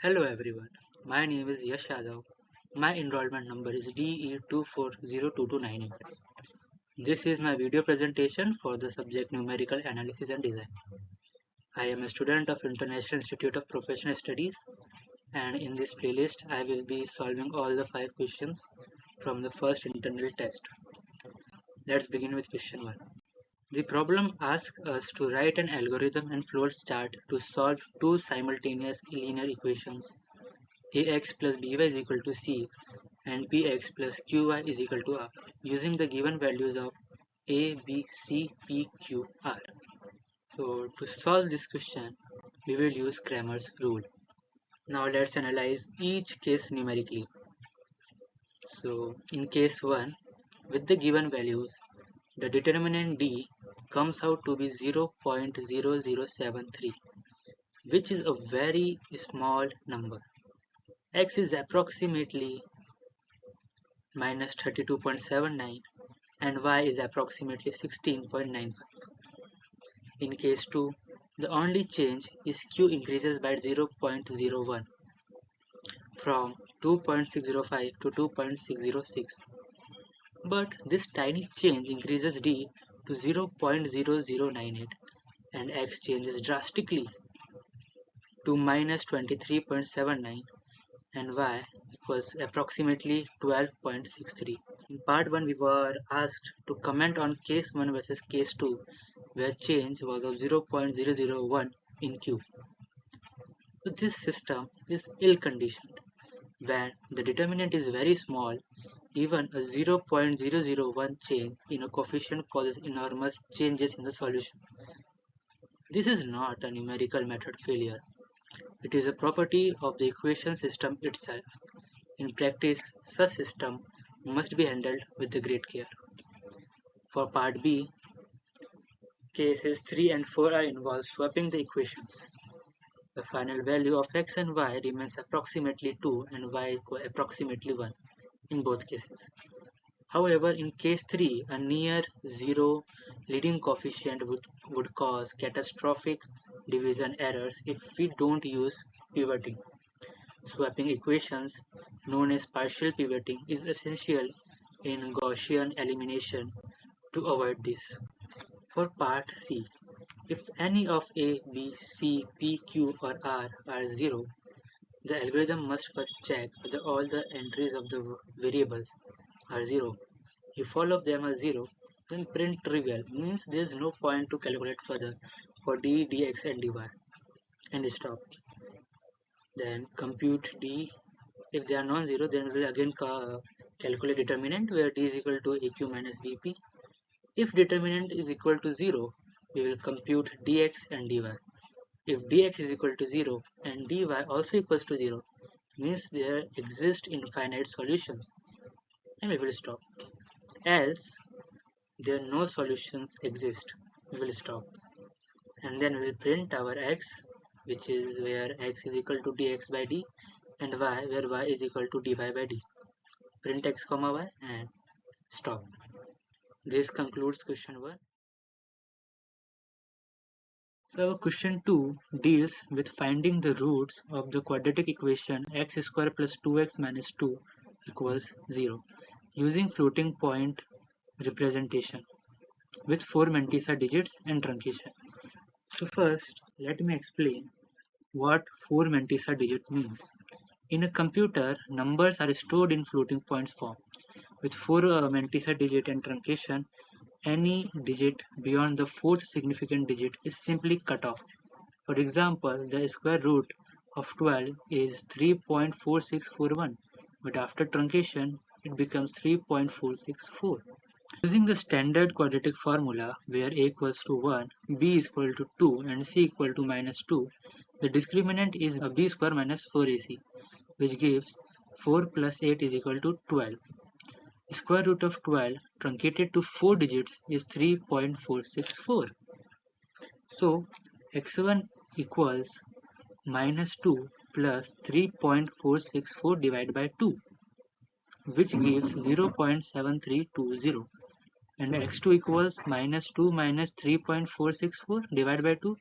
Hello everyone, my name is Yash Yadav. My enrollment number is DE240229. This is my video presentation for the subject Numerical Analysis and Design. I am a student of International Institute of Professional Studies, and in this playlist I will be solving all the 5 questions from the first internal test. Let's begin with question 1. The problem asks us to write an algorithm and flowchart to solve two simultaneous linear equations ax plus by is equal to c and px plus qy is equal to r using the given values of a, b, c, p, q, r. So to solve this question, we will use Cramer's rule. Now let's analyze each case numerically. So in case 1, with the given values, the determinant d comes out to be 0.0073, which is a very small number. X is approximately minus 32.79 and y is approximately 16.95. In case 2, the only change is q increases by 0.01 from 2.605 to 2.606. But this tiny change increases d to 0.0098 and x changes drastically to minus 23.79 and y equals approximately 12.63. In part 1, we were asked to comment on case 1 versus case 2, where change was of 0.001 in Q. So this system is ill-conditioned. When the determinant is very small, even a 0.001 change in a coefficient causes enormous changes in the solution. This is not a numerical method failure. It is a property of the equation system itself. In practice, such system must be handled with great care. For part B, cases 3 and 4 are involved swapping the equations. The final value of x and y remains approximately 2 and y approximately 1 in both cases. However, in case 3, a near zero leading coefficient would cause catastrophic division errors if we don't use pivoting. Swapping equations, known as partial pivoting, is essential in Gaussian elimination to avoid this. For part C, if any of A, B, C, P, Q or R are 0, the algorithm must first check whether all the entries of the variables are 0. If all of them are 0, then print trivial, means there is no point to calculate further for d, dx and dy, and stop. Then compute d. If they are non-zero, then we will again calculate determinant where d is equal to aq minus bp. If determinant is equal to 0, we will compute dx and dy. If dx is equal to 0 and dy also equals to 0, means there exist infinite solutions, and we will stop. Else, there no solutions exist, we will stop. And then we will print our x, which is where x is equal to dx by d, and y where y is equal to dy by d. Print x comma y and stop. This concludes question 1. So our question 2 deals with finding the roots of the quadratic equation x square plus 2x minus 2 equals 0 using floating point representation with 4 mantissa digits and truncation. So first, let me explain what 4 mantissa digit means. In a computer, numbers are stored in floating points form. With 4 mantissa digit and truncation, any digit beyond the 4th significant digit is simply cut off. For example, the square root of 12 is 3.4641, but after truncation, it becomes 3.464. Using the standard quadratic formula where a equals to 1, b is equal to 2 and c equal to minus 2, the discriminant is a b square minus 4ac, which gives 4 plus 8 is equal to 12. Square root of 12 truncated to 4 digits is 3.464. So x1 equals minus 2 plus 3.464 divided by 2, which gives 0.7320. And x2 equals minus 2 minus 3.464 divided by 2,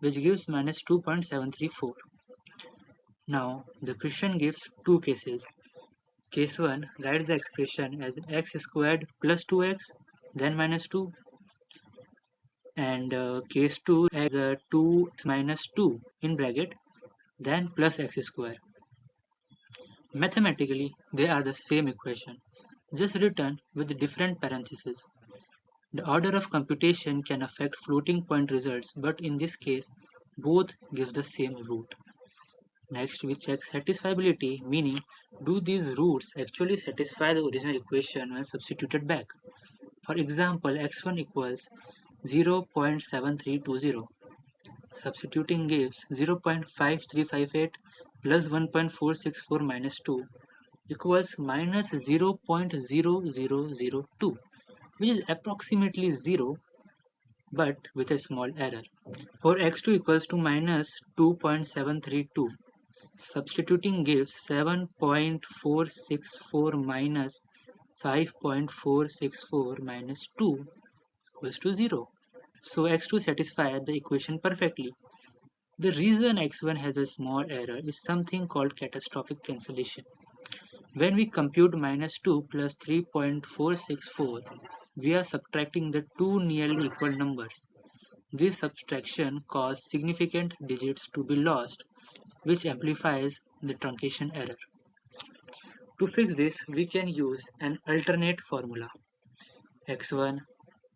which gives minus 2.734. Now the question gives two cases. Case 1, write the expression as x squared plus 2x then minus 2, and case 2 as 2x minus 2 in bracket then plus x square. Mathematically, they are the same equation, just written with different parentheses. The order of computation can affect floating point results, but in this case, both give the same root. Next, we check satisfiability, meaning do these roots actually satisfy the original equation when substituted back? For example, x1 equals 0.7320. Substituting gives 0.5358 plus 1.464 minus 2 equals minus 0.0002, which is approximately 0 but with a small error. For x2 equals to minus 2.732, substituting gives 7.464 minus 5.464 minus 2 equals to 0. So x2 satisfies the equation perfectly. The reason x1 has a small error is something called catastrophic cancellation. When we compute minus 2 plus 3.464, we are subtracting the two nearly equal numbers. This subtraction causes significant digits to be lost, which amplifies the truncation error. To fix this, we can use an alternate formula. x1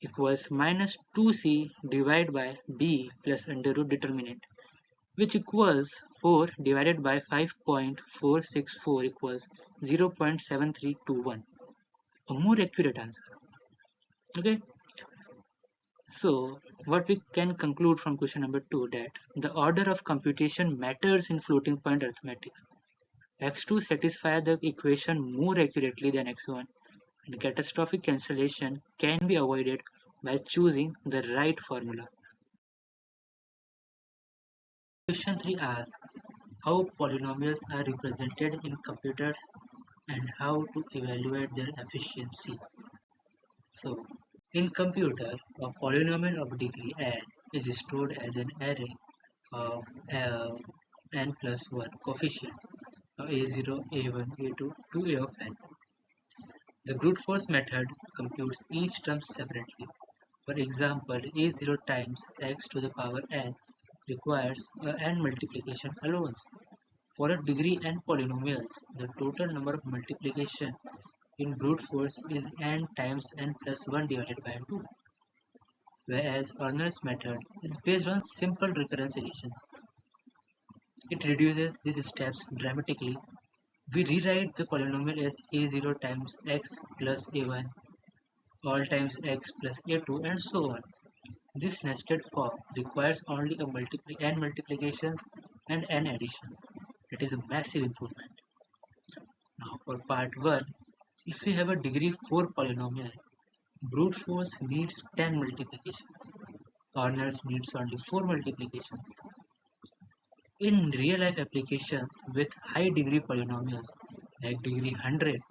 equals minus 2c divided by b plus under root determinant, which equals 4 divided by 5.464 equals 0.7321. A more accurate answer. Okay. So what we can conclude from question number 2, that the order of computation matters in floating point arithmetic. x2 satisfies the equation more accurately than x1, and catastrophic cancellation can be avoided by choosing the right formula. Question 3 asks how polynomials are represented in computers and how to evaluate their efficiency. So, in computer, a polynomial of degree n is stored as an array of n plus 1 coefficients of a0, a1, a2 to a of n. The brute force method computes each term separately. For example, a0 times x to the power n requires n multiplication alone. For a degree n polynomials, the total number of multiplication in brute force is n times n plus 1 divided by 2, whereas Arnold's method is based on simple recurrence additions. It reduces these steps dramatically. We rewrite the polynomial as a0 times x plus a1, all times x plus a2, and so on. This nested form requires only n multiplications and n additions. It is a massive improvement. Now for part 1, if we have a degree 4 polynomial, brute force needs 10 multiplications. Corners needs only 4 multiplications. In real-life applications with high degree polynomials like degree 100,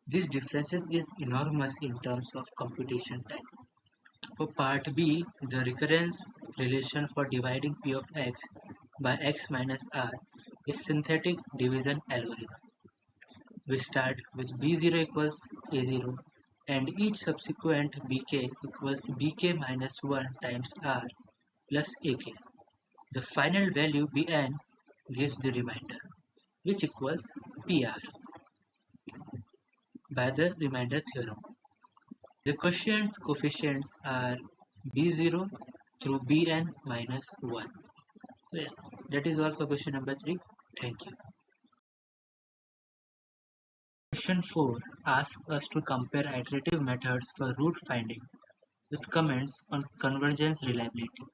this difference is enormous in terms of computation time. For part B, the recurrence relation for dividing p of x by x minus r is synthetic division algorithm. We start with b0 equals a0 and each subsequent bk equals bk minus 1 times r plus ak. The final value bn gives the remainder, which equals pr by the remainder theorem. The quotient's coefficients are b0 through bn minus 1. So yes, that is all for question number 3. Thank you. Question 4 asks us to compare iterative methods for root finding with comments on convergence reliability.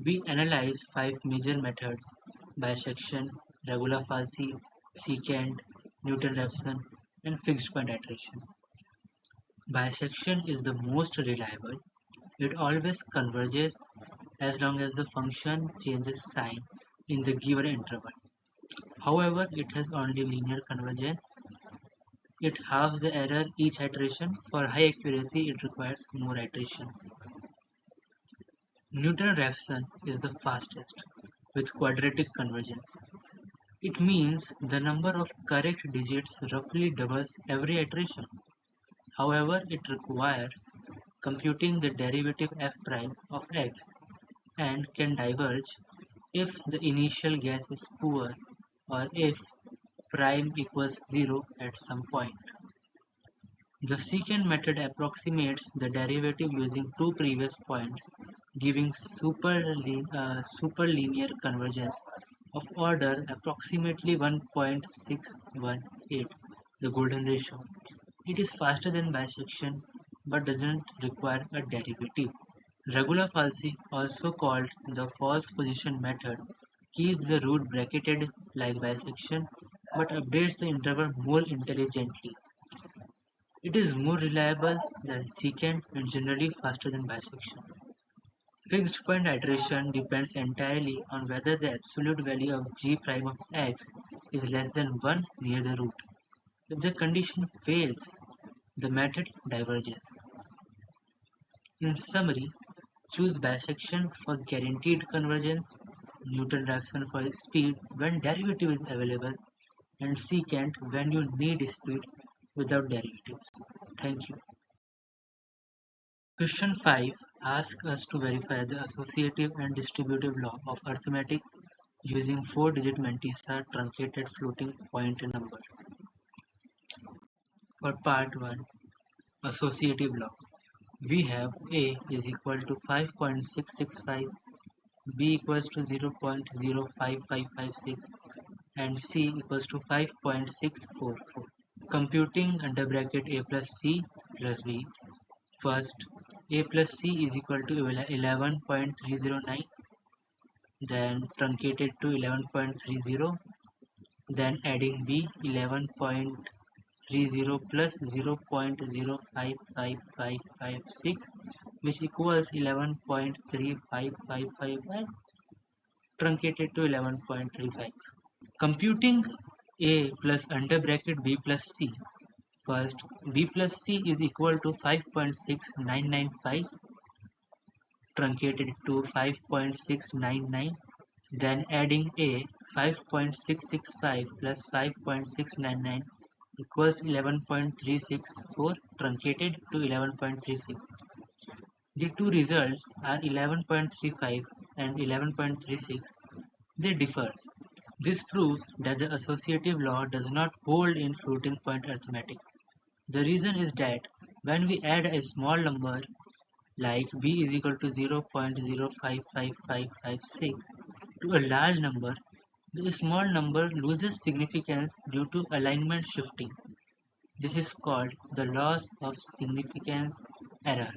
We analyze 5 major methods: bisection, regular fuzzy, secant, Newton-Raphson, and fixed point iteration. Bisection is the most reliable. It always converges as long as the function changes sign in the given interval. However, it has only linear convergence. It halves the error each iteration. For high accuracy, it requires more iterations. Newton-Raphson is the fastest, with quadratic convergence. It means the number of correct digits roughly doubles every iteration. However, it requires computing the derivative f prime of x and can diverge if the initial guess is poor or if prime equals 0 at some point. The secant method approximates the derivative using two previous points, giving superlinear convergence of order approximately 1.618, the golden ratio. It is faster than bisection but doesn't require a derivative. Regular falsi, also called the false position method, keeps the root bracketed like bisection but updates the interval more intelligently. It is more reliable than secant and generally faster than bisection. Fixed point iteration depends entirely on whether the absolute value of g prime of x is less than 1 near the root. If the condition fails, the method diverges. In summary, choose bisection for guaranteed convergence, Newton-Raphson for speed when derivative is available, and secant when you need speed without derivatives. Thank you. Question 5 asks us to verify the associative and distributive law of arithmetic using 4-digit mantissa truncated floating point numbers. For part 1, associative law, we have A is equal to 5.665, B equals to 0.05556, and C equals to 5.644. Computing under bracket A plus C plus B. First, A plus C is equal to 11.309, then truncated to 11.30, then adding B 11.30 plus 0.05556, which equals 11.3555, truncated to 11.35. Computing A plus under bracket B plus C. First, B plus C is equal to 5.6995, truncated to 5.699, then adding A 5.665 plus 5.699 equals 11.364, truncated to 11.36. The two results are 11.35 and 11.36. They differ. This proves that the associative law does not hold in floating point arithmetic. The reason is that when we add a small number like b is equal to 0.055556 to a large number, the small number loses significance due to alignment shifting. This is called the loss of significance error.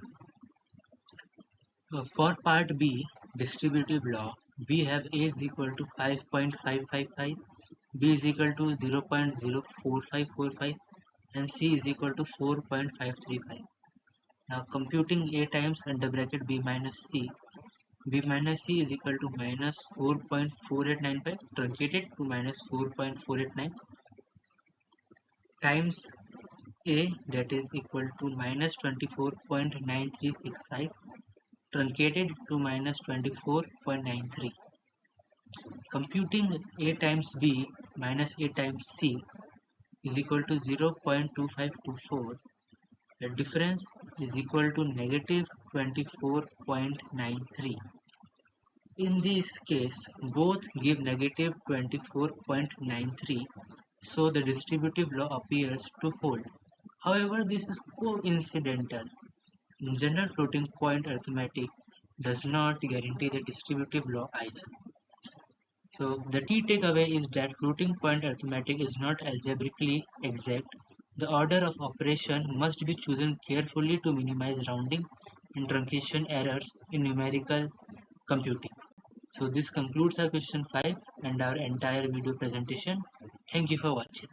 For part B, distributive law, we have A is equal to 5.555, B is equal to 0.04545, and C is equal to 4.535. Now computing A times under bracket B minus C. B minus C is equal to minus 4.4895, truncated to minus 4.489, times A, that is equal to minus 24.9365, truncated to minus 24.93. Computing A times B minus A times C is equal to 0.2524. The difference is equal to negative 24.93. In this case, both give negative 24.93, so the distributive law appears to hold. However, this is coincidental. In general, floating point arithmetic does not guarantee the distributive law either. So the key takeaway is that floating point arithmetic is not algebraically exact. The order of operation must be chosen carefully to minimize rounding and truncation errors in numerical computing. So this concludes our question 5 and our entire video presentation. Thank you for watching.